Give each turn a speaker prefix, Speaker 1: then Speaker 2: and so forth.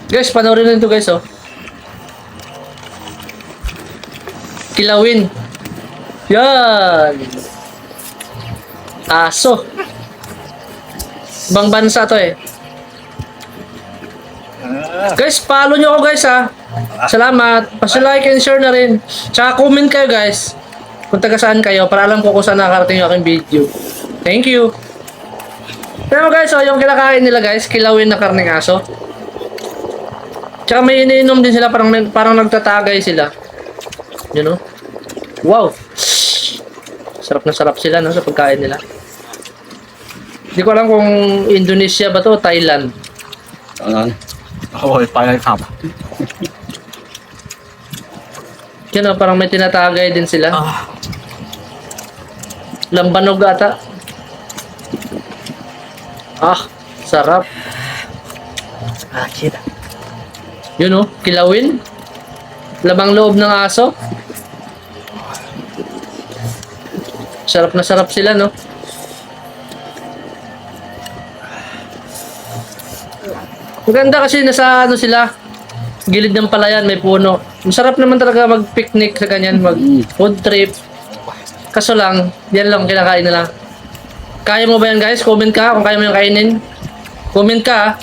Speaker 1: Guys, panoorin nyo ito guys, oh. Kilawin. Yan. Aso. Ibang bansa to eh. Guys, follow nyo ako guys ha. Salamat. Pasi-like and share na rin. Tsaka comment kayo guys. Kung taga saan kayo para alam ko kung saan nakarating yung aking video. Thank you. Pero guys, oh, yung kinakain nila guys, kilawin na karneng aso. Tsaka may iniinom din sila, parang nagtatagay sila. You know? Wow! Sarap na sarap sila no, sa pagkain nila. Hindi ko alam kung Indonesia ba to o Thailand.
Speaker 2: Oo, Thailandครับ
Speaker 1: Yan o, parang may tinatagay din sila. Lambanog ata. Ah, sarap.
Speaker 2: kita.
Speaker 1: Yun o, kilawin. Labang loob ng aso. Sarap na sarap sila no. Maganda kasi nasa ano sila, gilid ng palayan, may puno. Masarap naman talaga mag-picnic sa ganyan, mag-food trip. Kaso lang, yan lang kinakain nila. Kaya mo ba yan guys? Comment ka kung kaya mo yung kainin. Comment ka.